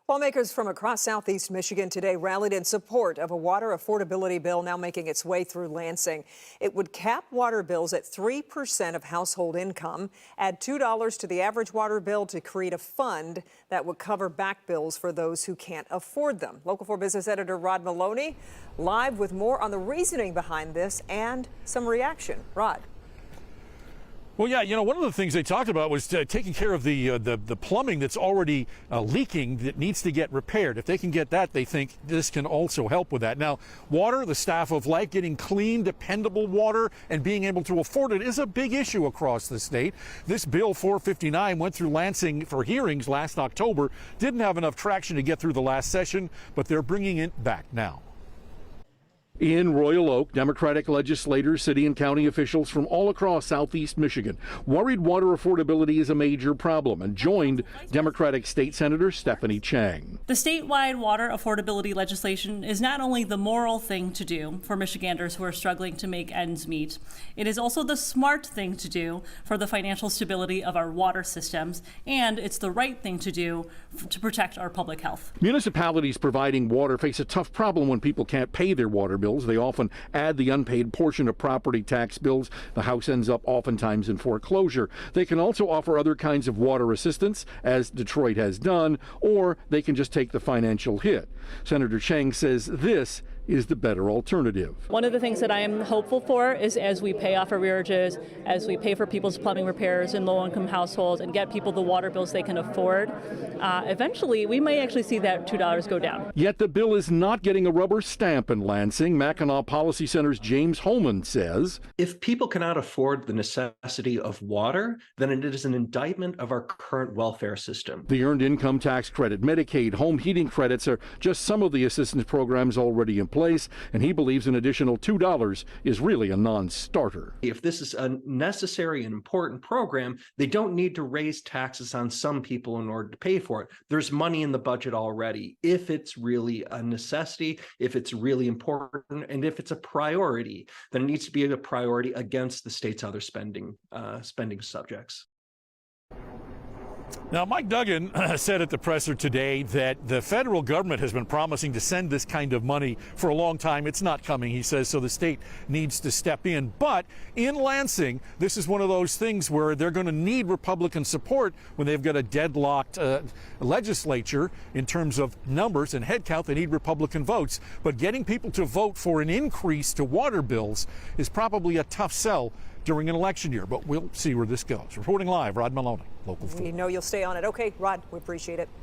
Lawmakers from across southeast Michigan today rallied in support of a water affordability bill now making its way through Lansing. It would cap water bills at 3% of household income, add $2 to the average water bill to create a fund that would cover back bills for those who can't afford them. Local 4 business editor Rod Maloney live with more on the reasoning behind this and some reaction. Rod. Well, yeah, one of the things they talked about was taking care of the plumbing that's already leaking that needs to get repaired. If they can get that, they think this can also help with that. Now, water, the staff of life, getting clean, dependable water and being able to afford it is a big issue across the state. This bill 459 went through Lansing for hearings last October. Didn't have enough traction to get through the last session, but they're bringing it back now. In Royal Oak, Democratic legislators, city and county officials from all across southeast Michigan worried water affordability is a major problem and joined Democratic State Senator Stephanie Chang. The statewide water affordability legislation is not only the moral thing to do for Michiganders who are struggling to make ends meet, it is also the smart thing to do for the financial stability of our water systems, and it's the right thing to do to protect our public health. Municipalities providing water face a tough problem when people can't pay their water bills. They often add the unpaid portion of property tax bills. The house ends up oftentimes in foreclosure. They can also offer other kinds of water assistance, as Detroit has done, or they can just take the financial hit. Senator Chang says this is the better alternative. One of the things that I am hopeful for is as we pay off arrearages, as we pay for people's plumbing repairs in low-income households and get people the water bills they can afford, eventually we may actually see that $2 go down. Yet the bill is not getting a rubber stamp in Lansing. Mackinac Policy Center's James Holman says, if people cannot afford the necessity of water, then it is an indictment of our current welfare system. The Earned Income Tax Credit, Medicaid, home heating credits are just some of the assistance programs already in place, and he believes an additional $2 is really a non-starter. If this is a necessary and important program, they don't need to raise taxes on some people in order to pay for it. There's money in the budget already. If it's really a necessity, if it's really important, and if it's a priority, then it needs to be a priority against the state's other spending subjects. Now, Mike Duggan said at the presser today that the federal government has been promising to send this kind of money for a long time. It's not coming, he says, so the state needs to step in. But in Lansing, this is one of those things where they're going to need Republican support when they've got a deadlocked legislature in terms of numbers and head count. They need Republican votes. But getting people to vote for an increase to water bills is probably a tough sell during an election year, but we'll see where this goes. Reporting live, Rod Maloney, Local 4. We know you'll stay on it. Okay, Rod, we appreciate it.